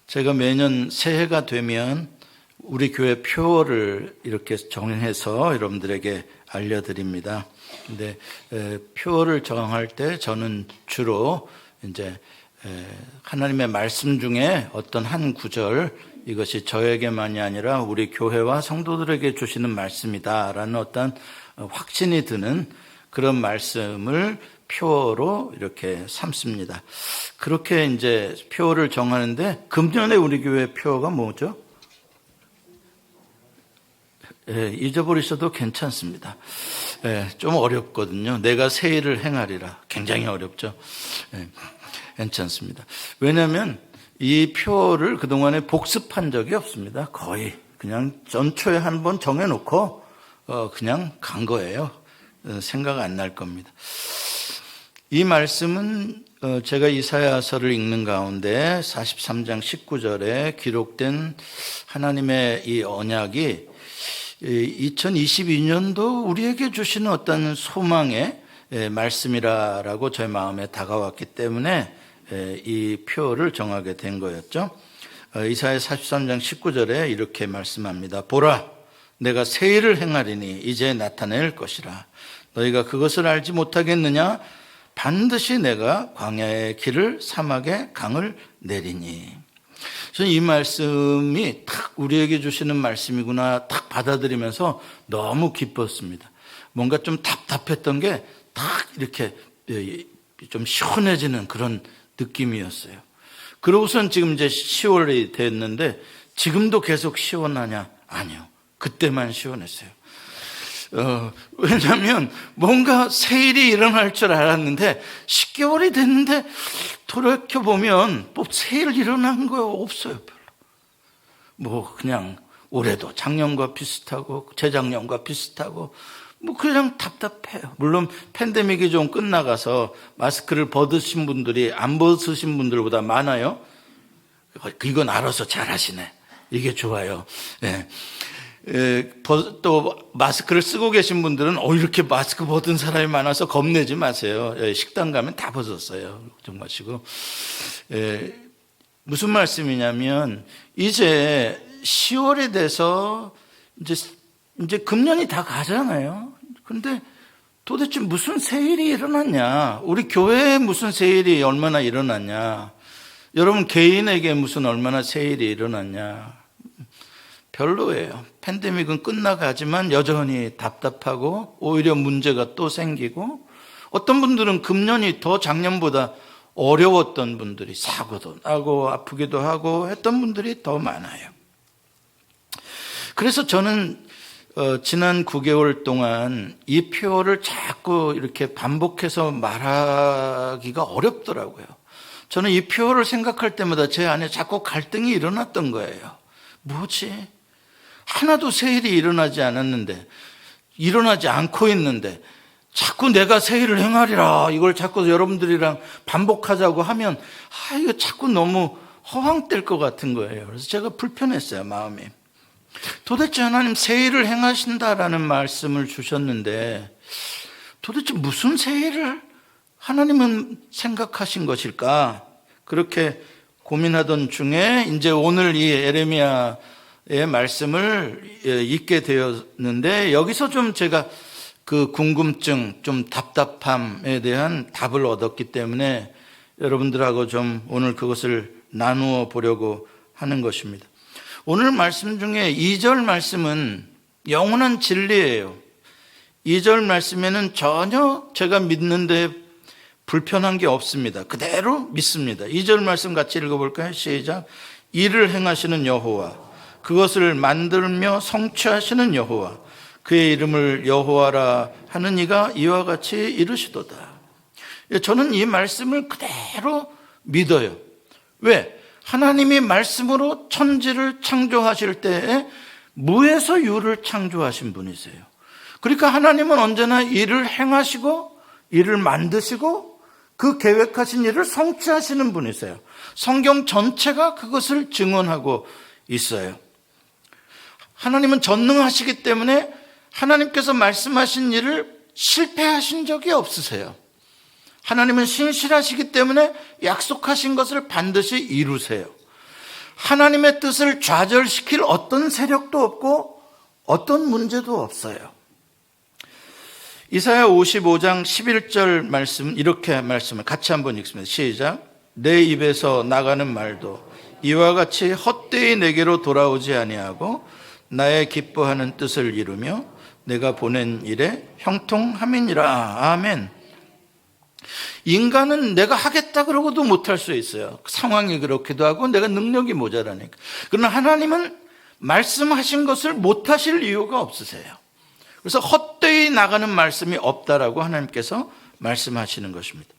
제가 매년 새해가 되면 우리 교회 표어를 이렇게 정해서 여러분들에게 알려드립니다. 근데 표어를 정할 때 저는 주로 이제 하나님의 말씀 중에 어떤 한 구절, 이것이 저에게만이 아니라 우리 교회와 성도들에게 주시는 말씀이다라는 어떤 확신이 드는 그런 말씀을 표어로 이렇게 삼습니다. 그렇게 이제 표어를 정하는데 금년에 우리 교회 표어가 뭐죠? 잊어버리셔도 괜찮습니다. 좀 어렵거든요. 내가 새 일을 행하리라. 굉장히 어렵죠. 괜찮습니다. 왜냐하면 이 표어를 그동안에 복습한 적이 없습니다. 거의 그냥 전초에 한번 정해놓고 그냥 간 거예요. 생각 안 날 겁니다. 이 말씀은 제가 이사야서를 읽는 가운데 43장 19절에 기록된 하나님의 이 언약이 2022년도 우리에게 주시는 어떤 소망의 말씀이라고 제 마음에 다가왔기 때문에 이 표를 정하게 된 거였죠. 이사야 43장 19절에 이렇게 말씀합니다. 보라, 내가 새 일을 행하리니 이제 나타낼 것이라. 너희가 그것을 알지 못하겠느냐? 반드시 내가 광야의 길을 사막의 강을 내리니. 저는 이 말씀이 딱 우리에게 주시는 말씀이구나 딱 받아들이면서 너무 기뻤습니다. 뭔가 좀 답답했던 게 딱 이렇게 좀 시원해지는 그런 느낌이었어요. 그러고선 지금 이제 10월이 됐는데 지금도 계속 시원하냐? 아니요. 그때만 시원했어요. 왜냐하면 뭔가 새 일이 일어날 줄 알았는데 10개월이 됐는데 돌이켜보면 뭐 새 일 일어난 거 없어요. 별로. 뭐 그냥 올해도 작년과 비슷하고 재작년과 비슷하고 뭐 그냥 답답해요. 물론 팬데믹이 좀 끝나가서 마스크를 벗으신 분들이 안 벗으신 분들보다 많아요. 이건 알아서 잘하시네. 이게 좋아요. 네. 또 마스크를 쓰고 계신 분들은 이렇게 마스크 벗은 사람이 많아서 겁내지 마세요. 식당 가면 다 벗었어요. 걱정 마시고. 무슨 말씀이냐면 이제 10월이 돼서 이제 금년이 다 가잖아요. 근데 도대체 무슨 새 일이 일어났냐? 우리 교회에 무슨 새 일이 얼마나 일어났냐? 여러분 개인에게 무슨 얼마나 새 일이 일어났냐? 별로예요. 팬데믹은 끝나가지만 여전히 답답하고 오히려 문제가 또 생기고 어떤 분들은 금년이 더 작년보다 어려웠던 분들이 사고도 나고 아프기도 하고 했던 분들이 더 많아요. 그래서 저는 지난 9개월 동안 이 표를 자꾸 이렇게 반복해서 말하기가 어렵더라고요. 저는 이 표를 생각할 때마다 제 안에 자꾸 갈등이 일어났던 거예요. 뭐지? 하나도 새 일이 일어나지 않았는데, 일어나지 않고 있는데 자꾸 내가 새 일을 행하리라 이걸 자꾸 여러분들이랑 반복하자고 하면 이거 자꾸 너무 허황될 것 같은 거예요. 그래서 제가 불편했어요, 마음이. 도대체 하나님 새 일을 행하신다라는 말씀을 주셨는데 도대체 무슨 새 일을 하나님은 생각하신 것일까? 그렇게 고민하던 중에 이제 오늘 이 에레미야의 말씀을 읽게 되었는데 여기서 좀 제가 그 궁금증, 좀 답답함에 대한 답을 얻었기 때문에 여러분들하고 좀 오늘 그것을 나누어 보려고 하는 것입니다. 오늘 말씀 중에 2절 말씀은 영원한 진리예요. 2절 말씀에는 전혀 제가 믿는데 불편한 게 없습니다. 그대로 믿습니다. 2절 말씀 같이 읽어볼까요? 시작. 이를 행하시는 여호와, 그것을 만들며 성취하시는 여호와, 그의 이름을 여호와라 하는 이가 이와 같이 이르시도다. 저는 이 말씀을 그대로 믿어요. 왜? 하나님이 말씀으로 천지를 창조하실 때에 무에서 유를 창조하신 분이세요. 그러니까 하나님은 언제나 일을 행하시고 일을 만드시고 그 계획하신 일을 성취하시는 분이세요. 성경 전체가 그것을 증언하고 있어요. 하나님은 전능하시기 때문에 하나님께서 말씀하신 일을 실패하신 적이 없으세요. 하나님은 신실하시기 때문에 약속하신 것을 반드시 이루세요. 하나님의 뜻을 좌절시킬 어떤 세력도 없고 어떤 문제도 없어요. 이사야 55장 11절 말씀, 이렇게 말씀을 같이 한번 읽습니다. 시작. 내 입에서 나가는 말도 이와 같이 헛되이 내게로 돌아오지 아니하고 나의 기뻐하는 뜻을 이루며 내가 보낸 일에 형통함이니라. 아멘. 인간은 내가 하겠다 그러고도 못할 수 있어요. 상황이 그렇기도 하고 내가 능력이 모자라니까. 그러나 하나님은 말씀하신 것을 못하실 이유가 없으세요. 그래서 헛되이 나가는 말씀이 없다라고 하나님께서 말씀하시는 것입니다.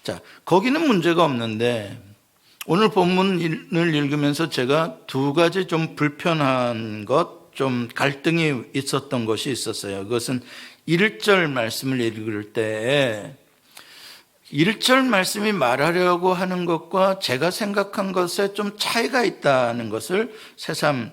자, 거기는 문제가 없는데 오늘 본문을 읽으면서 제가 두 가지 좀 불편한 것, 좀 갈등이 있었던 것이 있었어요. 그것은 1절 말씀을 읽을 때 1절 말씀이 말하려고 하는 것과 제가 생각한 것에 좀 차이가 있다는 것을 새삼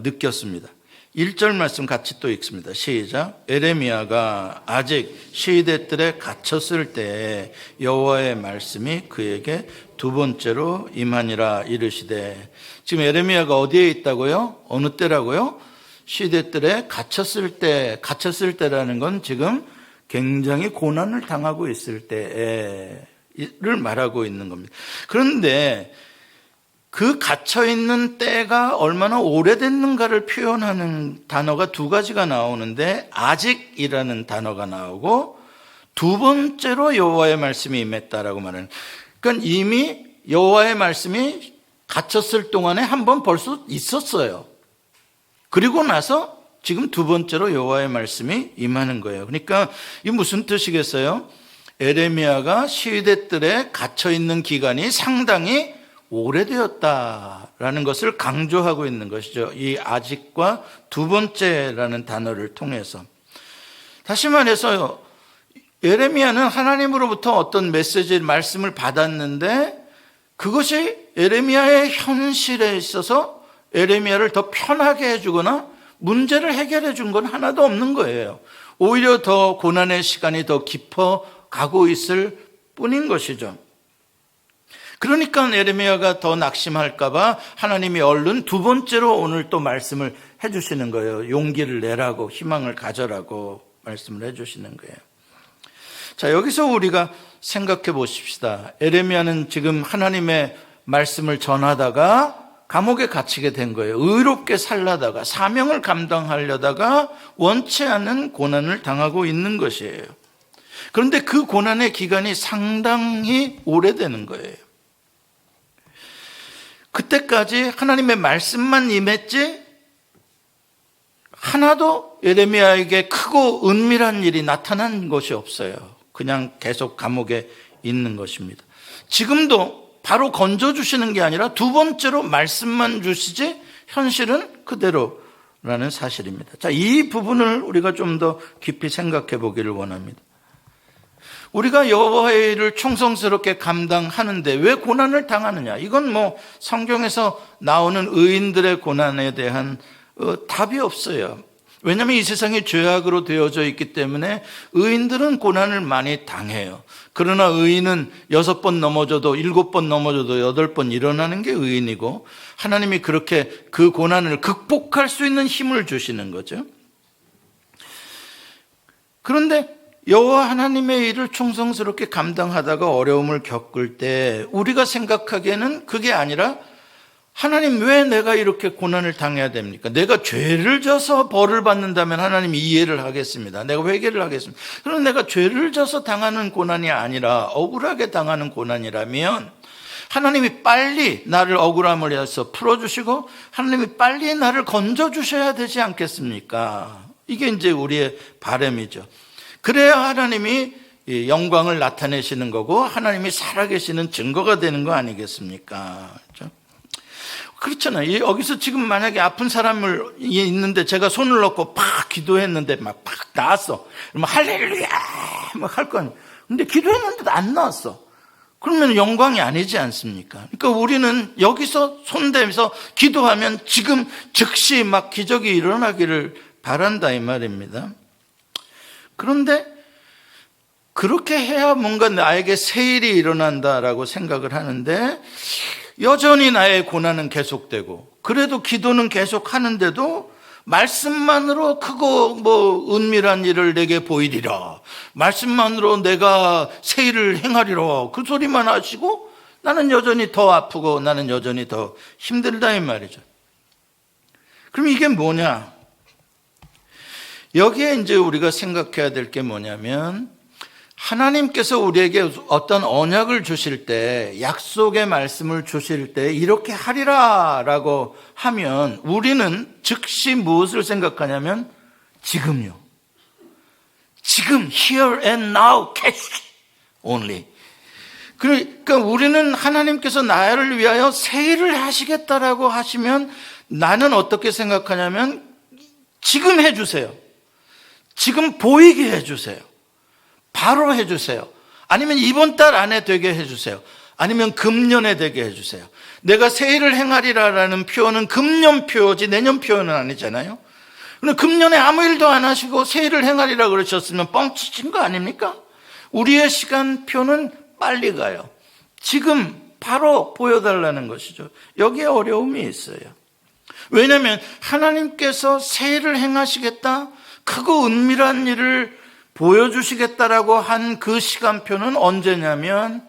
느꼈습니다. 1절 말씀 같이 또 읽습니다. 시작. 에레미야가 아직 시대 뜰에 갇혔을 때에 여호와의 말씀이 그에게 두 번째로 임하니라 이르시되. 지금 에레미야가 어디에 있다고요? 어느 때라고요? 시대 뜰에 갇혔을 때라는 건 지금 굉장히 고난을 당하고 있을 때를 말하고 있는 겁니다. 그런데 그 갇혀있는 때가 얼마나 오래됐는가를 표현하는 단어가 두 가지가 나오는데 아직이라는 단어가 나오고 두 번째로 여호와의 말씀이 임했다라고 말하는, 그러니까 이미 여호와의 말씀이 갇혔을 동안에 한 번 벌써 있었어요. 그리고 나서 지금 두 번째로 여호와의 말씀이 임하는 거예요. 그러니까 이게 무슨 뜻이겠어요? 에레미야가 시대 뜰에 갇혀있는 기간이 상당히 오래되었다라는 것을 강조하고 있는 것이죠. 이 아직과 두 번째라는 단어를 통해서. 다시 말해서 에레미야는 하나님으로부터 어떤 메시지, 말씀을 받았는데 그것이 에레미야의 현실에 있어서 에레미야를 더 편하게 해주거나 문제를 해결해 준 건 하나도 없는 거예요. 오히려 더 고난의 시간이 더 깊어 가고 있을 뿐인 것이죠. 그러니까 에레미야가 더 낙심할까 봐 하나님이 얼른 두 번째로 오늘 또 말씀을 해주시는 거예요. 용기를 내라고, 희망을 가져라고 말씀을 해주시는 거예요. 자, 여기서 우리가 생각해 보십시다. 에레미야는 지금 하나님의 말씀을 전하다가 감옥에 갇히게 된 거예요. 의롭게 살려다가 사명을 감당하려다가 원치 않는 고난을 당하고 있는 것이에요. 그런데 그 고난의 기간이 상당히 오래되는 거예요. 그때까지 하나님의 말씀만 임했지 하나도 에레미야에게 크고 은밀한 일이 나타난 것이 없어요. 그냥 계속 감옥에 있는 것입니다. 지금도 바로 건져주시는 게 아니라 두 번째로 말씀만 주시지 현실은 그대로라는 사실입니다. 자, 이 부분을 우리가 좀 더 깊이 생각해 보기를 원합니다. 우리가 여호와의 일을 충성스럽게 감당하는데 왜 고난을 당하느냐? 이건 뭐 성경에서 나오는 의인들의 고난에 대한 답이 없어요. 왜냐하면 이 세상이 죄악으로 되어져 있기 때문에 의인들은 고난을 많이 당해요. 그러나 의인은 6번 넘어져도 7번 넘어져도 8번 일어나는 게 의인이고 하나님이 그렇게 그 고난을 극복할 수 있는 힘을 주시는 거죠. 그런데 여호와 하나님의 일을 충성스럽게 감당하다가 어려움을 겪을 때 우리가 생각하기에는 그게 아니라 하나님 왜 내가 이렇게 고난을 당해야 됩니까? 내가 죄를 져서 벌을 받는다면 하나님이 이해를 하겠습니다. 내가 회개를 하겠습니다. 그럼 내가 죄를 져서 당하는 고난이 아니라 억울하게 당하는 고난이라면 하나님이 빨리 나를 억울함을 해서 풀어주시고 하나님이 빨리 나를 건져주셔야 되지 않겠습니까? 이게 이제 우리의 바람이죠. 그래야 하나님이 영광을 나타내시는 거고 하나님이 살아계시는 증거가 되는 거 아니겠습니까? 그렇죠? 그렇잖아요. 여기서 지금 만약에 아픈 사람을 있는데 제가 손을 넣고 팍 기도했는데 막 나았어. 그러면 할렐루야 막 할 거 아니에요. 근데 기도했는데도 안 나왔어. 그러면 영광이 아니지 않습니까? 그러니까 우리는 여기서 손대면서 기도하면 지금 즉시 막 기적이 일어나기를 바란다 이 말입니다. 그런데 그렇게 해야 뭔가 나에게 새 일이 일어난다라고 생각을 하는데 여전히 나의 고난은 계속되고 그래도 기도는 계속 하는데도 말씀만으로 크고 은밀한 일을 내게 보이리라, 말씀만으로 내가 새 일을 행하리라, 그 소리만 하시고 나는 여전히 더 아프고 나는 여전히 더 힘들다 이 말이죠. 그럼 이게 뭐냐? 여기에 이제 우리가 생각해야 될 게 뭐냐면, 하나님께서 우리에게 어떤 언약을 주실 때, 약속의 말씀을 주실 때 이렇게 하리라 라고 하면 우리는 즉시 무엇을 생각하냐면 지금요. 지금 here and now cash only. 그러니까 우리는 하나님께서 나를 위하여 새 일을 하시겠다라고 하시면 나는 어떻게 생각하냐면 지금 해주세요. 지금 보이게 해주세요. 바로 해주세요. 아니면 이번 달 안에 되게 해주세요. 아니면 금년에 되게 해주세요. 내가 새 일을 행하리라라는 표현은 금년 표지 내년 표현은 아니잖아요. 그런데 금년에 아무 일도 안 하시고 새 일을 행하리라 그러셨으면 뻥치신 거 아닙니까? 우리의 시간표는 빨리 가요. 지금 바로 보여달라는 것이죠. 여기에 어려움이 있어요. 왜냐하면 하나님께서 새 일을 행하시겠다, 크고 은밀한 일을 보여주시겠다라고 한 그 시간표는 언제냐면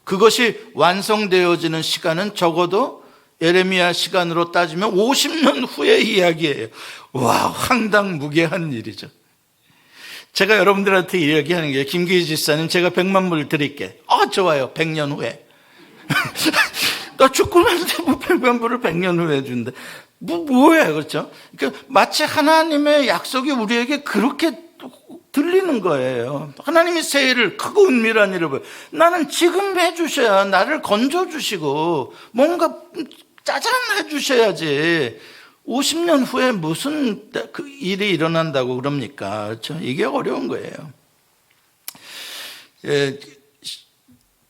그것이 완성되어지는 시간은 적어도 예레미야 시간으로 따지면 50년 후의 이야기예요. 와, 황당무계한 일이죠. 제가 여러분들한테 이야기하는 게, 김기희 집사님 제가 100만 불 드릴게. 좋아요. 100년 후에. 나 죽고 나는데 뭐 100만 불을 100년 후에 준대. 뭐예요, 그렇죠? 그러니까 마치 하나님의 약속이 우리에게 그렇게 들리는 거예요. 하나님이 새 일을, 크고 은밀한 일을 나는 지금 해주셔야, 나를 건져주시고 뭔가 짜잔 해주셔야지 50년 후에 무슨 그 일이 일어난다고 그럽니까? 그렇죠? 이게 어려운 거예요.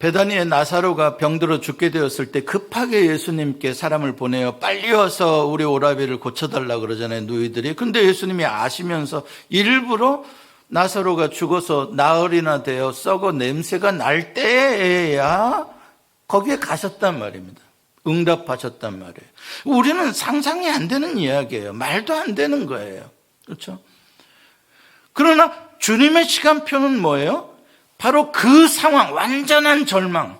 베다니의 나사로가 병들어 죽게 되었을 때 급하게 예수님께 사람을 보내요. 빨리 와서 우리 오라비를 고쳐달라고 그러잖아요, 누이들이. 근데 예수님이 아시면서 일부러 나사로가 죽어서 나흘이나 되어 썩어 냄새가 날 때에야 거기에 가셨단 말입니다. 응답하셨단 말이에요. 우리는 상상이 안 되는 이야기예요. 말도 안 되는 거예요. 그렇죠? 그러나 주님의 시간표는 뭐예요? 바로 그 상황, 완전한 절망,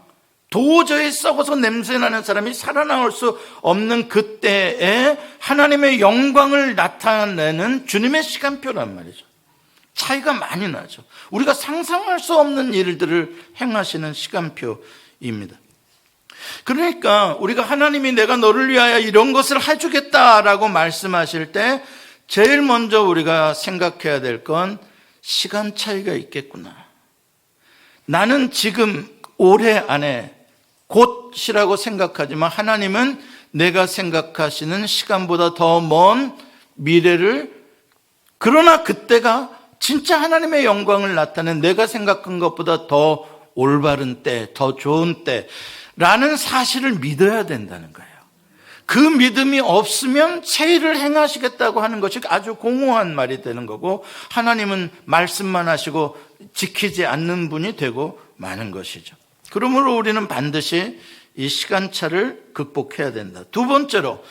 도저히 썩어서 냄새나는 사람이 살아나올 수 없는 그때에 하나님의 영광을 나타내는 주님의 시간표란 말이죠. 차이가 많이 나죠. 우리가 상상할 수 없는 일들을 행하시는 시간표입니다. 그러니까 우리가 하나님이 내가 너를 위하여 이런 것을 해주겠다라고 말씀하실 때 제일 먼저 우리가 생각해야 될 건 시간 차이가 있겠구나. 나는 지금 올해 안에 곧이라고 생각하지만 하나님은 내가 생각하시는 시간보다 더 먼 미래를, 그러나 그때가 진짜 하나님의 영광을 나타낸 내가 생각한 것보다 더 올바른 때, 더 좋은 때라는 사실을 믿어야 된다는 거예요. 그 믿음이 없으면 새 일을 행하시겠다고 하는 것이 아주 공허한 말이 되는 거고, 하나님은 말씀만 하시고 지키지 않는 분이 되고 마는 것이죠. 그러므로 우리는 반드시 이 시간차를 극복해야 된다. 두 번째로,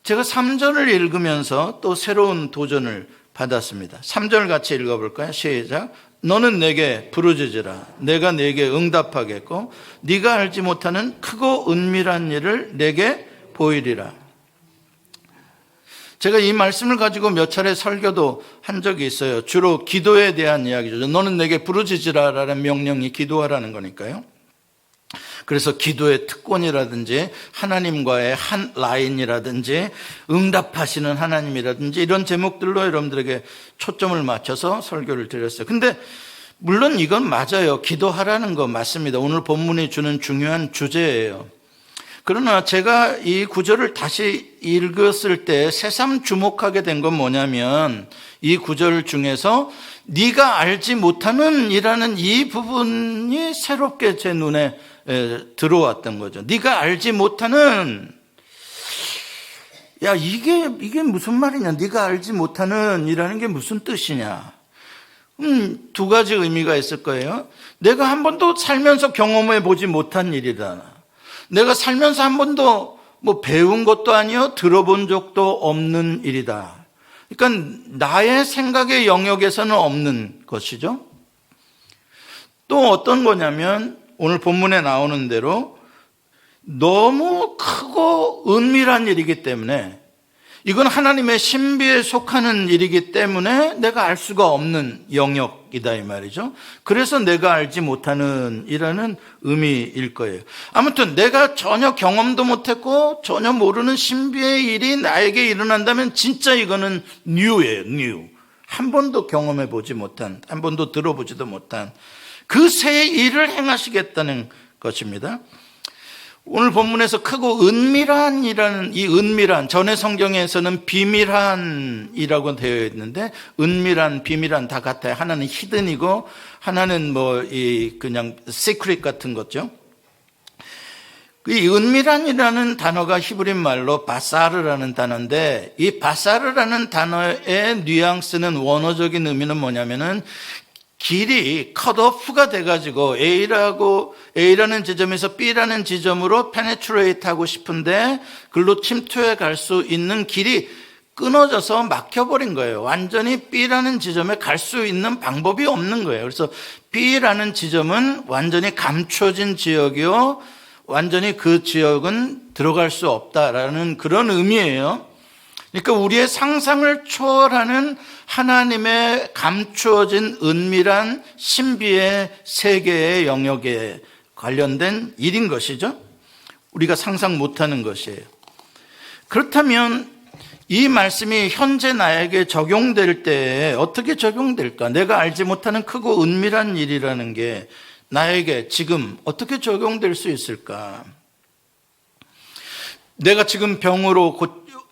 제가 3절을 읽으면서 또 새로운 도전을 받았습니다. 3절 같이 읽어볼까요? 시작. 너는 내게 부르짖으라. 내가 네게 응답하겠고 네가 알지 못하는 크고 은밀한 일을 내게 보이리라. 제가 이 말씀을 가지고 몇 차례 설교도 한 적이 있어요. 주로 기도에 대한 이야기죠. 너는 내게 부르짖으라라는 명령이 기도하라는 거니까요. 그래서 기도의 특권이라든지 하나님과의 한 라인이라든지 응답하시는 하나님이라든지 이런 제목들로 여러분들에게 초점을 맞춰서 설교를 드렸어요. 근데 물론 이건 맞아요. 기도하라는 거 맞습니다. 오늘 본문이 주는 중요한 주제예요. 그러나 제가 이 구절을 다시 읽었을 때 새삼 주목하게 된 건 뭐냐면, 이 구절 중에서 네가 알지 못하는 이라는 이 부분이 새롭게 제 눈에 들어왔던 거죠. 네가 알지 못하는, 야, 이게 무슨 말이냐? 네가 알지 못하는 이라는 게 무슨 뜻이냐? 두 가지 의미가 있을 거예요. 내가 한 번도 살면서 경험해 보지 못한 일이다. 내가 살면서 한 번도 배운 것도 아니요, 들어본 적도 없는 일이다. 그러니까 나의 생각의 영역에서는 없는 것이죠. 또 어떤 거냐면 오늘 본문에 나오는 대로 너무 크고 은밀한 일이기 때문에, 이건 하나님의 신비에 속하는 일이기 때문에 내가 알 수가 없는 영역이다 이 말이죠. 그래서 내가 알지 못하는 이라는 의미일 거예요. 아무튼 내가 전혀 경험도 못했고 전혀 모르는 신비의 일이 나에게 일어난다면 진짜 이거는 뉴예요. 뉴. 한 번도 경험해 보지 못한, 한 번도 들어보지도 못한 그 새 일을 행하시겠다는 것입니다. 오늘 본문에서 크고 은밀한이라는 이 은밀한, 전의 성경에서는 비밀한이라고 되어 있는데 은밀한, 비밀한 다 같아요. 하나는 히든이고 하나는 그냥 시크릿 같은 거죠. 이 은밀한이라는 단어가 히브리 말로 바사르라는 단어인데, 이 바사르라는 단어의 뉘앙스는, 원어적인 의미는 뭐냐면은 길이 컷오프가 돼가지고 A라는 지점에서 B라는 지점으로 페네트레이트 하고 싶은데 글로 침투해 갈 수 있는 길이 끊어져서 막혀버린 거예요. 완전히 B라는 지점에 갈 수 있는 방법이 없는 거예요. 그래서 B라는 지점은 완전히 감춰진 지역이요, 완전히 그 지역은 들어갈 수 없다라는 그런 의미예요. 그러니까 우리의 상상을 초월하는 하나님의 감추어진 은밀한 신비의 세계의 영역에 관련된 일인 것이죠. 우리가 상상 못하는 것이에요. 그렇다면 이 말씀이 현재 나에게 적용될 때 어떻게 적용될까? 내가 알지 못하는 크고 은밀한 일이라는 게 나에게 지금 어떻게 적용될 수 있을까? 내가 지금 병으로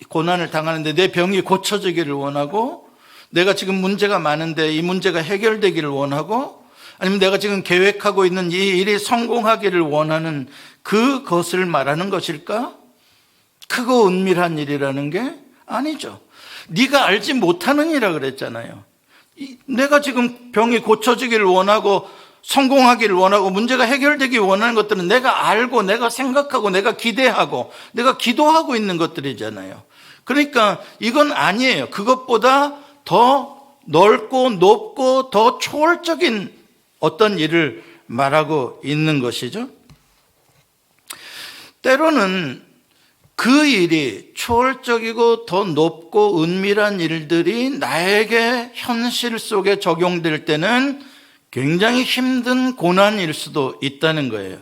고난을 당하는데 내 병이 고쳐지기를 원하고, 내가 지금 문제가 많은데 이 문제가 해결되기를 원하고, 아니면 내가 지금 계획하고 있는 이 일이 성공하기를 원하는 그것을 말하는 것일까? 크고 은밀한 일이라는 게 아니죠. 네가 알지 못하는 일이라 그랬잖아요. 내가 지금 병이 고쳐지기를 원하고 성공하기를 원하고 문제가 해결되기 원하는 것들은 내가 알고 내가 생각하고 내가 기대하고 내가 기도하고 있는 것들이잖아요. 그러니까 이건 아니에요. 그것보다 더 넓고 높고 더 초월적인 어떤 일을 말하고 있는 것이죠. 때로는 그 일이 초월적이고 더 높고 은밀한 일들이 나에게 현실 속에 적용될 때는 굉장히 힘든 고난일 수도 있다는 거예요.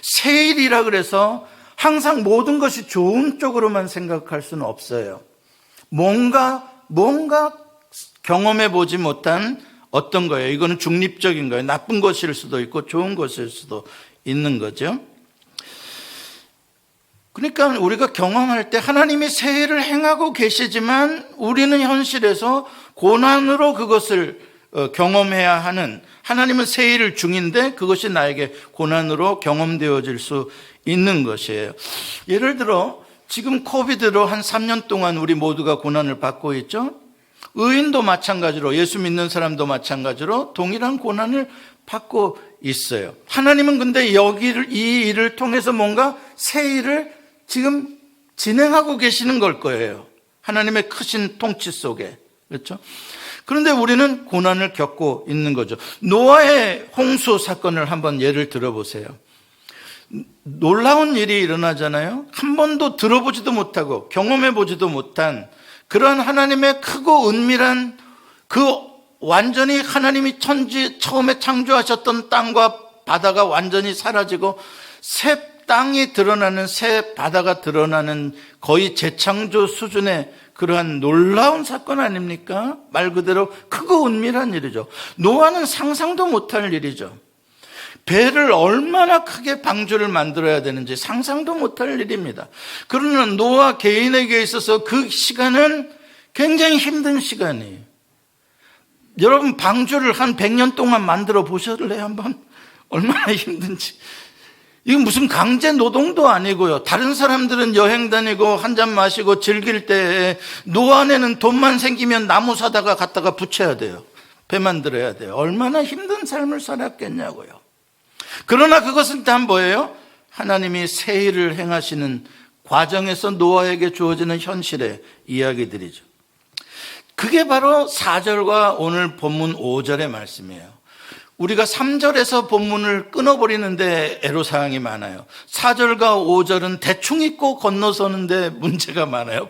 새 일이라 그래서 항상 모든 것이 좋은 쪽으로만 생각할 수는 없어요. 뭔가 경험해 보지 못한 어떤 거예요. 이거는 중립적인 거예요. 나쁜 것일 수도 있고 좋은 것일 수도 있는 거죠. 그러니까 우리가 경험할 때 하나님이 새 일을 행하고 계시지만 우리는 현실에서 고난으로 그것을 경험해야 하는, 하나님은 새 일을 중인데 그것이 나에게 고난으로 경험되어질 수 있는 것이에요. 예를 들어 지금 코비드로 한 3년 동안 우리 모두가 고난을 받고 있죠. 의인도 마찬가지로, 예수 믿는 사람도 마찬가지로 동일한 고난을 받고 있어요. 하나님은 근데 이 일을 통해서 뭔가 새 일을 지금 진행하고 계시는 걸 거예요. 하나님의 크신 통치 속에. 그렇죠? 그런데 우리는 고난을 겪고 있는 거죠. 노아의 홍수 사건을 한번 예를 들어보세요. 놀라운 일이 일어나잖아요. 한 번도 들어보지도 못하고 경험해보지도 못한 그런 하나님의 크고 은밀한 그 완전히 하나님이 처음에 창조하셨던 땅과 바다가 완전히 사라지고 새 땅이 드러나는, 새 바다가 드러나는 거의 재창조 수준의 그러한 놀라운 사건 아닙니까? 말 그대로 크고 은밀한 일이죠. 노아는 상상도 못할 일이죠. 배를 얼마나 크게 방주를 만들어야 되는지 상상도 못할 일입니다. 그러나 노아 개인에게 있어서 그 시간은 굉장히 힘든 시간이에요. 여러분 방주를 한 100년 동안 만들어 보셨을래요? 한번? 얼마나 힘든지. 이건 무슨 강제 노동도 아니고요. 다른 사람들은 여행 다니고 한잔 마시고 즐길 때 노안에는 돈만 생기면 나무 사다가 갖다가 붙여야 돼요. 배 만들어야 돼요. 얼마나 힘든 삶을 살았겠냐고요. 그러나 그것은 다 뭐예요? 하나님이 새 일을 행하시는 과정에서 노아에게 주어지는 현실의 이야기들이죠. 그게 바로 4절과 오늘 본문 5절의 말씀이에요. 우리가 3절에서 본문을 끊어버리는데 애로사항이 많아요. 4절과 5절은 대충 읽고 건너서는데 문제가 많아요.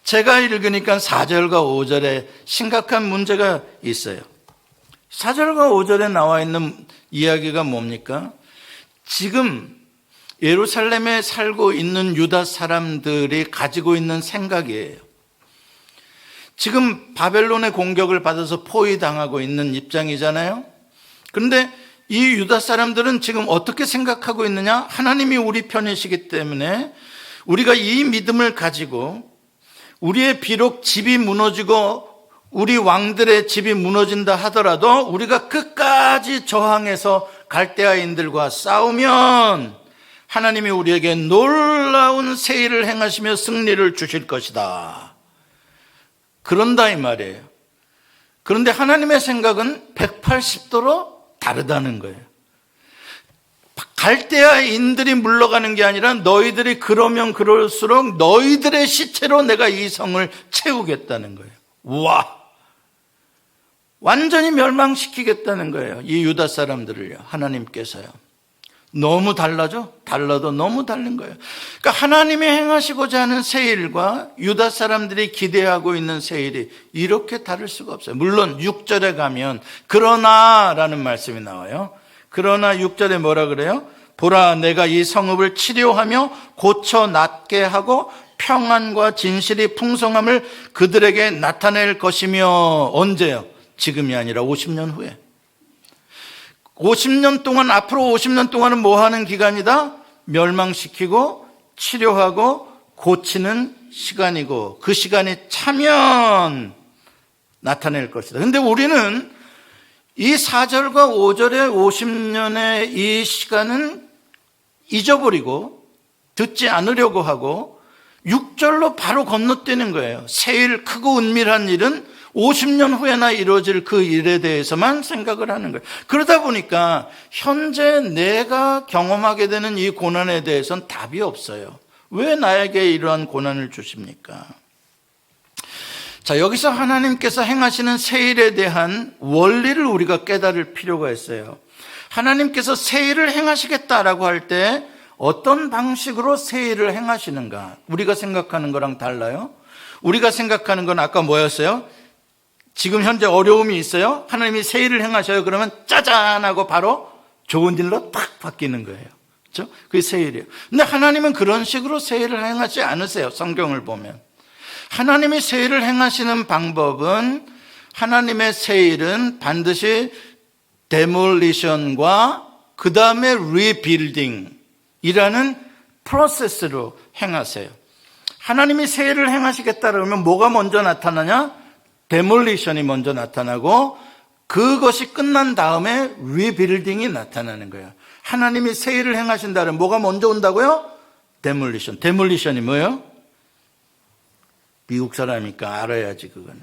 제가 읽으니까 4절과 5절에 심각한 문제가 있어요. 4절과 5절에 나와 있는 이야기가 뭡니까? 지금 예루살렘에 살고 있는 유다 사람들이 가지고 있는 생각이에요. 지금 바벨론의 공격을 받아서 포위당하고 있는 입장이잖아요. 그런데 이 유다 사람들은 지금 어떻게 생각하고 있느냐? 하나님이 우리 편이시기 때문에 우리가 이 믿음을 가지고 우리의 비록 집이 무너지고 우리 왕들의 집이 무너진다 하더라도 우리가 끝까지 저항해서 갈대아인들과 싸우면 하나님이 우리에게 놀라운 새 일을 행하시며 승리를 주실 것이다. 그런다 이 말이에요. 그런데 하나님의 생각은 180도로 다르다는 거예요. 갈대아인들이 물러가는 게 아니라 너희들이 그러면 그럴수록 너희들의 시체로 내가 이 성을 채우겠다는 거예요. 와! 완전히 멸망시키겠다는 거예요. 이 유다 사람들을요. 하나님께서요. 너무 달라져? 달라도 너무 다른 거예요. 그러니까 하나님이 행하시고자 하는 새 일과 유다 사람들이 기대하고 있는 새 일이 이렇게 다를 수가 없어요. 물론 6절에 가면 그러나라는 말씀이 나와요. 그러나 6절에 뭐라 그래요? 보라, 내가 이 성읍을 치료하며 고쳐 낫게 하고 평안과 진실이 풍성함을 그들에게 나타낼 것이며. 언제요? 지금이 아니라 50년 후에. 50년 동안, 앞으로 50년 동안은 뭐 하는 기간이다? 멸망시키고 치료하고 고치는 시간이고, 그 시간이 차면 나타낼 것이다. 근데 우리는 이 4절과 5절의 50년의 이 시간은 잊어버리고 듣지 않으려고 하고 6절로 바로 건너뛰는 거예요. 새일 크고 은밀한 일은 50년 후에나 이루어질 그 일에 대해서만 생각을 하는 거예요. 그러다 보니까 현재 내가 경험하게 되는 이 고난에 대해서는 답이 없어요. 왜 나에게 이러한 고난을 주십니까? 자, 여기서 하나님께서 행하시는 새 일에 대한 원리를 우리가 깨달을 필요가 있어요. 하나님께서 새 일을 행하시겠다라고 할 때 어떤 방식으로 새 일을 행하시는가? 우리가 생각하는 거랑 달라요. 우리가 생각하는 건 아까 뭐였어요? 지금 현재 어려움이 있어요. 하나님이 새 일을 행하셔요. 그러면 짜잔 하고 바로 좋은 일로 딱 바뀌는 거예요. 그렇죠? 그게 새 일이에요. 근데 하나님은 그런 식으로 새 일을 행하지 않으세요. 성경을 보면. 하나님이 새 일을 행하시는 방법은, 하나님의 새 일은 반드시 데몰리션과 그 다음에 리빌딩이라는 프로세스로 행하세요. 하나님이 새 일을 행하시겠다 그러면 뭐가 먼저 나타나냐? 데몰리션이 먼저 나타나고 그것이 끝난 다음에 리빌딩이 나타나는 거예요. 하나님이 새 일을 행하신다면 뭐가 먼저 온다고요? 데몰리션. 데몰리션이 뭐예요? 미국 사람이니까 알아야지 그건.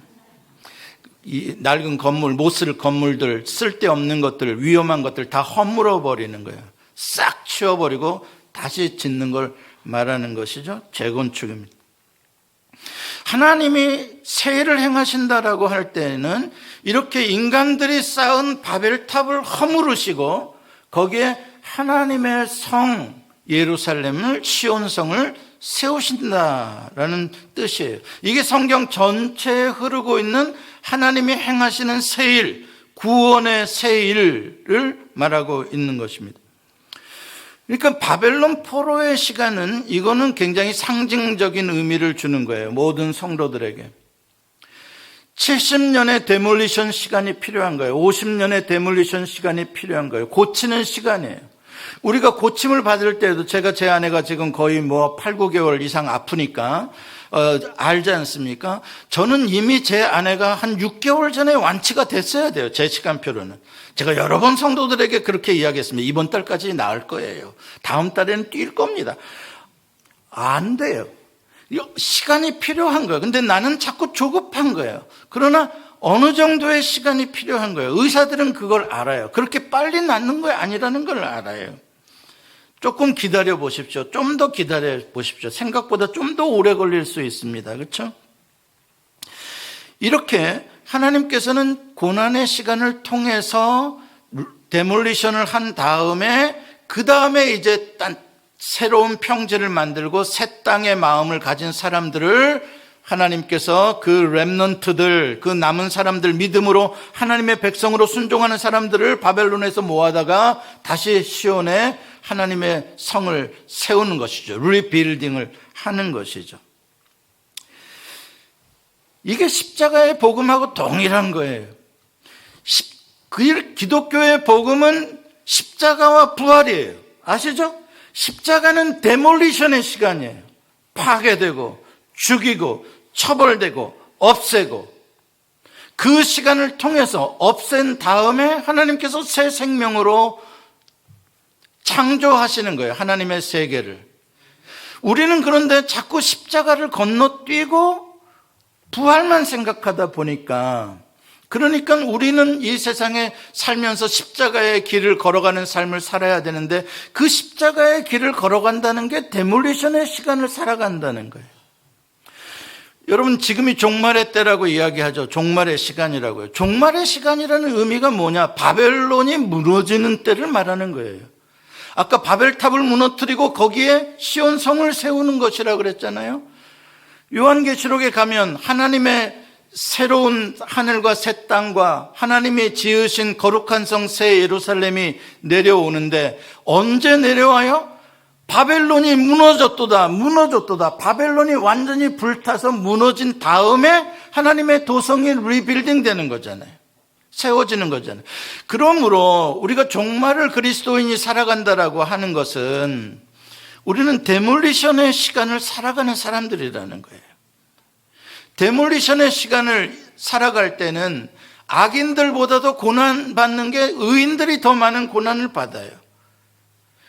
이 낡은 건물, 못 쓸 건물들, 쓸데없는 것들, 위험한 것들 다 허물어 버리는 거예요. 싹 치워버리고 다시 짓는 걸 말하는 것이죠. 재건축입니다. 하나님이 새 일을 행하신다라고 할 때는 이렇게 인간들이 쌓은 바벨탑을 허물으시고 거기에 하나님의 성 예루살렘을, 시온성을 세우신다라는 뜻이에요. 이게 성경 전체에 흐르고 있는 하나님이 행하시는 새 일, 구원의 새 일을 말하고 있는 것입니다. 그러니까 바벨론 포로의 시간은, 이거는 굉장히 상징적인 의미를 주는 거예요. 모든 성도들에게. 70년의 데몰리션 시간이 필요한 거예요. 50년의 데몰리션 시간이 필요한 거예요. 고치는 시간이에요. 우리가 고침을 받을 때도, 제가 제 아내가 지금 거의 8, 9개월 이상 아프니까 알지 않습니까? 저는 이미 제 아내가 한 6개월 전에 완치가 됐어야 돼요. 제 시간표로는. 제가 여러 번 성도들에게 그렇게 이야기했습니다. 이번 달까지 나을 거예요. 다음 달에는 뛸 겁니다. 안 돼요. 시간이 필요한 거예요. 근데 나는 자꾸 조급한 거예요. 그러나 어느 정도의 시간이 필요한 거예요. 의사들은 그걸 알아요. 그렇게 빨리 낫는 거 아니라는 걸 알아요. 조금 기다려 보십시오. 좀 더 기다려 보십시오. 생각보다 좀 더 오래 걸릴 수 있습니다. 그렇죠? 이렇게 하나님께서는 고난의 시간을 통해서 데몰리션을 한 다음에 그 다음에 이제 새로운 평지를 만들고 새 땅의 마음을 가진 사람들을 하나님께서 그 렘넌트들, 그 남은 사람들, 믿음으로 하나님의 백성으로 순종하는 사람들을 바벨론에서 모아다가 다시 시온에 하나님의 성을 세우는 것이죠. 리빌딩을 하는 것이죠. 이게 십자가의 복음하고 동일한 거예요. 기독교의 복음은 십자가와 부활이에요. 아시죠? 십자가는 데몰리션의 시간이에요. 파괴되고 죽이고 처벌되고 없애고, 그 시간을 통해서 없앤 다음에 하나님께서 새 생명으로 창조하시는 거예요. 하나님의 세계를. 우리는 그런데 자꾸 십자가를 건너뛰고 부활만 생각하다 보니까, 그러니까 우리는 이 세상에 살면서 십자가의 길을 걸어가는 삶을 살아야 되는데, 그 십자가의 길을 걸어간다는 게 데몰리션의 시간을 살아간다는 거예요. 여러분, 지금이 종말의 때라고 이야기하죠. 종말의 시간이라고요. 종말의 시간이라는 의미가 뭐냐? 바벨론이 무너지는 때를 말하는 거예요. 아까 바벨탑을 무너뜨리고 거기에 시온성을 세우는 것이라고 그랬잖아요. 요한계시록에 가면 하나님의 새로운 하늘과 새 땅과 하나님이 지으신 거룩한 성 새 예루살렘이 내려오는데, 언제 내려와요? 바벨론이 무너졌도다. 바벨론이 완전히 불타서 무너진 다음에 하나님의 도성이 리빌딩 되는 거잖아요. 세워지는 거잖아요. 그러므로 우리가 종말을 그리스도인이 살아간다라고 하는 것은 우리는 데몰리션의 시간을 살아가는 사람들이라는 거예요. 데몰리션의 시간을 살아갈 때는 악인들보다도 고난받는 게 의인들이 더 많은 고난을 받아요.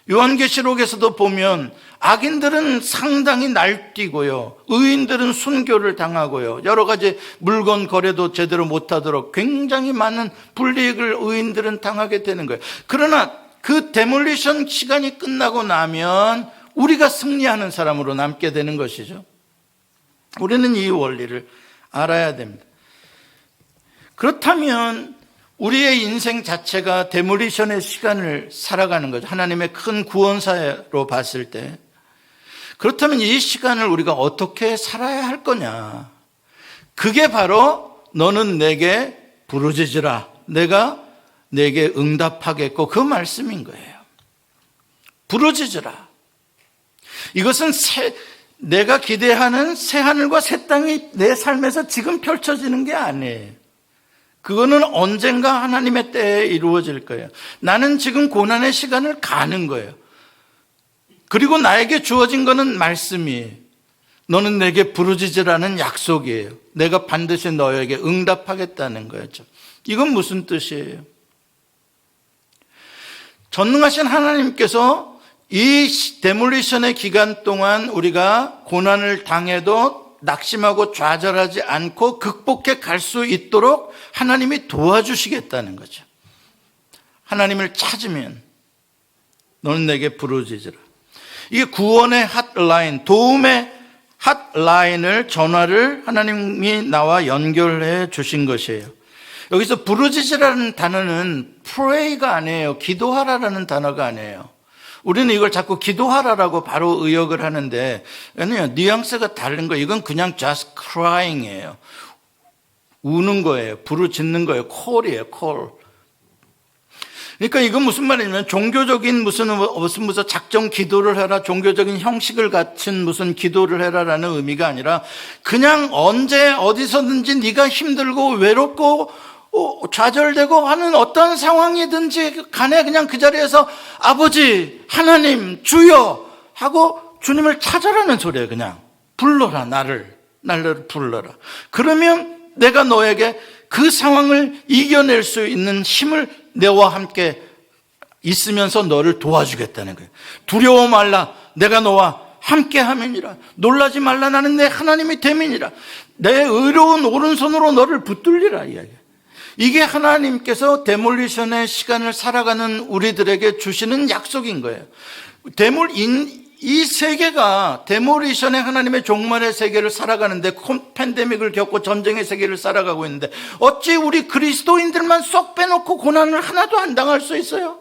요한계시록에서도 보면 악인들은 상당히 날뛰고요, 의인들은 순교를 당하고요, 여러 가지 물건 거래도 제대로 못하도록 굉장히 많은 불이익을 의인들은 당하게 되는 거예요. 그러나 그 데몰리션 시간이 끝나고 나면 우리가 승리하는 사람으로 남게 되는 것이죠. 우리는 이 원리를 알아야 됩니다. 그렇다면 우리의 인생 자체가 데몰리션의 시간을 살아가는 거죠. 하나님의 큰 구원사로 봤을 때. 그렇다면 이 시간을 우리가 어떻게 살아야 할 거냐? 그게 바로 너는 내게 부르짖으라, 내가 내게 응답하겠고, 그 말씀인 거예요. 부르짖으라. 이것은 내가 기대하는 새 하늘과 새 땅이 내 삶에서 지금 펼쳐지는 게 아니에요. 그거는 언젠가 하나님의 때에 이루어질 거예요. 나는 지금 고난의 시간을 가는 거예요. 그리고 나에게 주어진 거는 말씀이에요. 너는 내게 부르짖으라는 약속이에요. 내가 반드시 너에게 응답하겠다는 거였죠. 이건 무슨 뜻이에요? 전능하신 하나님께서 이 데몰리션의 기간 동안 우리가 고난을 당해도 낙심하고 좌절하지 않고 극복해 갈 수 있도록 하나님이 도와주시겠다는 거죠. 하나님을 찾으면 너는 내게 부르짖으라. 이게 구원의 핫라인, 도움의 핫라인을, 전화를 하나님이 나와 연결해 주신 것이에요. 여기서 부르짖으라는 단어는 pray가 아니에요. 기도하라라는 단어가 아니에요. 우리는 이걸 자꾸 기도하라라고 바로 의역을 하는데, 아니요, 뉘앙스가 다른 거예요. 이건 그냥 just crying이에요. 우는 거예요. 부르짖는 거예요. call이에요. call. 그러니까 이건 무슨 말이냐면, 종교적인 무슨 작정 기도를 해라, 종교적인 형식을 갖춘 무슨 기도를 해라라는 의미가 아니라, 그냥 언제 어디서든지 네가 힘들고 외롭고 좌절되고 하는 어떤 상황이든지 간에 그냥 그 자리에서 아버지, 하나님, 주여 하고 주님을 찾아라는 소리예요. 그냥 불러라, 나를 불러라. 그러면 내가 너에게 그 상황을 이겨낼 수 있는 힘을 내와 함께 있으면서 너를 도와주겠다는 거예요. 두려워 말라, 내가 너와 함께 함이니라. 놀라지 말라, 나는 내 하나님이 됨이니라. 내 의로운 오른손으로 너를 붙들리라. 이야기예요. 이게 하나님께서 데몰리션의 시간을 살아가는 우리들에게 주시는 약속인 거예요. 이 세계가 데몰리션의 하나님의 종말의 세계를 살아가는데, 팬데믹을 겪고 전쟁의 세계를 살아가고 있는데, 어찌 우리 그리스도인들만 쏙 빼놓고 고난을 하나도 안 당할 수 있어요?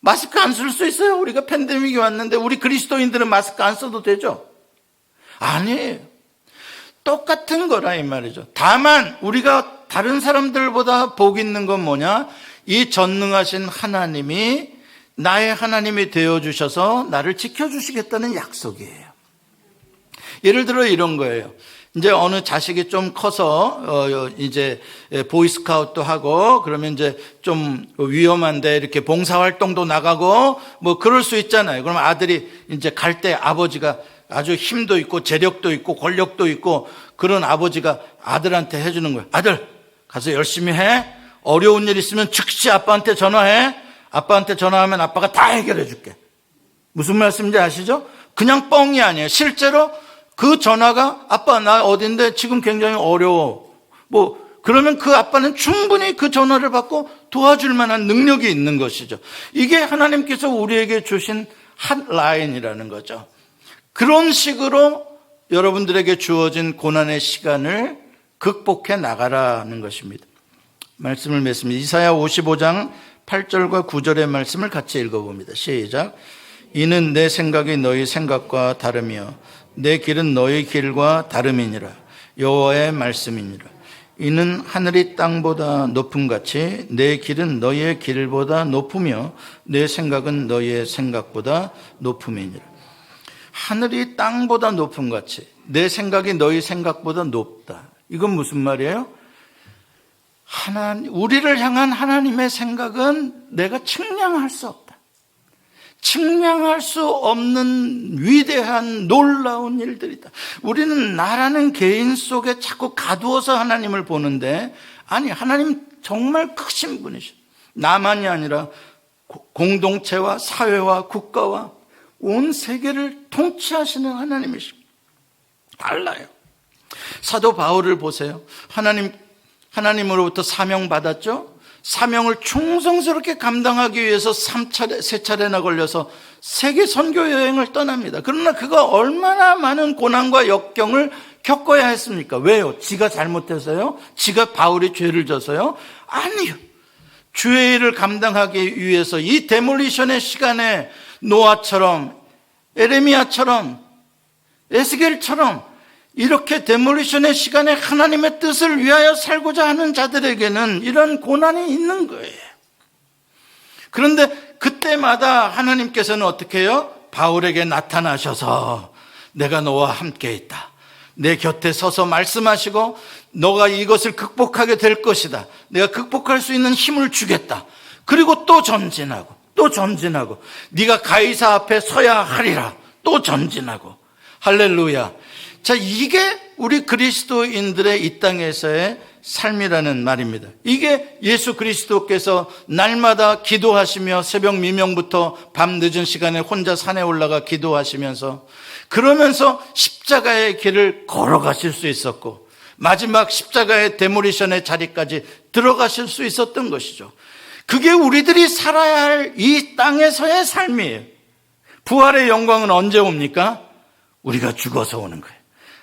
마스크 안 쓸 수 있어요? 우리가 팬데믹이 왔는데 우리 그리스도인들은 마스크 안 써도 되죠? 아니에요. 똑같은 거라 이 말이죠. 다만 우리가 다른 사람들보다 복 있는 건 뭐냐? 이 전능하신 하나님이 나의 하나님이 되어주셔서 나를 지켜주시겠다는 약속이에요. 예를 들어 이런 거예요. 이제 어느 자식이 좀 커서 이제 보이스카우트도 하고, 그러면 이제 좀 위험한데 이렇게 봉사활동도 나가고 뭐 그럴 수 있잖아요. 그러면 아들이 이제 갈 때 아버지가 아주 힘도 있고 재력도 있고 권력도 있고 그런 아버지가 아들한테 해주는 거예요. 아들 가서 열심히 해. 어려운 일 있으면 즉시 아빠한테 전화해. 아빠한테 전화하면 아빠가 다 해결해 줄게. 무슨 말씀인지 아시죠? 그냥 뻥이 아니에요. 실제로 그 전화가 아빠 나 어딘데 지금 굉장히 어려워. 뭐 그러면 그 아빠는 충분히 그 전화를 받고 도와줄 만한 능력이 있는 것이죠. 이게 하나님께서 우리에게 주신 핫라인이라는 거죠. 그런 식으로 여러분들에게 주어진 고난의 시간을 극복해 나가라는 것입니다. 말씀을 맺습니다. 이사야 55장 8절과 9절의 말씀을 같이 읽어봅니다. 시작. 이는 내 생각이 너희 생각과 다르며 내 길은 너희 길과 다름이니라. 여호와의 말씀이니라. 이는 하늘이 땅보다 높음같이 내 길은 너희의 길보다 높으며 내 생각은 너희의 생각보다 높음이니라. 하늘이 땅보다 높음같이 내 생각이 너희 생각보다 높다. 이건 무슨 말이에요? 우리를 향한 하나님의 생각은 내가 측량할 수 없다. 측량할 수 없는 위대한 놀라운 일들이다. 우리는 나라는 개인 속에 자꾸 가두어서 하나님을 보는데, 아니 하나님 정말 크신 분이셔. 나만이 아니라 공동체와 사회와 국가와 온 세계를 통치하시는 하나님이십니다. 달라요. 사도 바울을 보세요. 하나님으로부터 사명 받았죠. 사명을 충성스럽게 감당하기 위해서 3차례나 걸려서 세계 선교 여행을 떠납니다. 그러나 그가 얼마나 많은 고난과 역경을 겪어야 했습니까? 왜요? 지가 잘못해서요? 지가 바울이 죄를 져서요? 아니요. 주의 일을 감당하기 위해서 이 데몰리션의 시간에 노아처럼, 에레미야처럼, 에스겔처럼 이렇게 데몰리션의 시간에 하나님의 뜻을 위하여 살고자 하는 자들에게는 이런 고난이 있는 거예요. 그런데 그때마다 하나님께서는 어떻게 해요? 바울에게 나타나셔서 내가 너와 함께 있다. 내 곁에 서서 말씀하시고 너가 이것을 극복하게 될 것이다. 내가 극복할 수 있는 힘을 주겠다. 그리고 또 전진하고 또 전진하고 네가 가이사 앞에 서야 하리라. 또 전진하고. 할렐루야. 자, 이게 우리 그리스도인들의 이 땅에서의 삶이라는 말입니다. 이게 예수 그리스도께서 날마다 기도하시며 새벽 미명부터 밤 늦은 시간에 혼자 산에 올라가 기도하시면서 그러면서 십자가의 길을 걸어가실 수 있었고 마지막 십자가의 데몰리션의 자리까지 들어가실 수 있었던 것이죠. 그게 우리들이 살아야 할 이 땅에서의 삶이에요. 부활의 영광은 언제 옵니까? 우리가 죽어서 오는 거예요.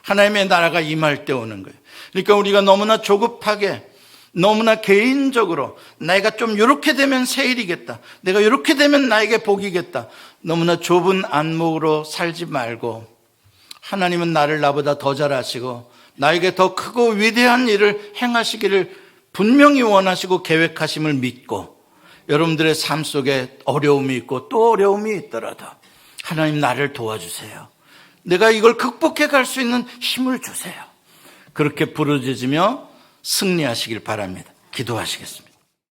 하나님의 나라가 임할 때 오는 거예요. 그러니까 우리가 너무나 조급하게, 너무나 개인적으로 내가 좀 이렇게 되면 새 일이겠다, 내가 이렇게 되면 나에게 복이겠다, 너무나 좁은 안목으로 살지 말고 하나님은 나를 나보다 더 잘 아시고 나에게 더 크고 위대한 일을 행하시기를 분명히 원하시고 계획하심을 믿고 여러분들의 삶 속에 어려움이 있고 또 어려움이 있더라도 하나님 나를 도와주세요. 내가 이걸 극복해 갈 수 있는 힘을 주세요. 그렇게 부르짖으며 승리하시길 바랍니다. 기도하시겠습니다.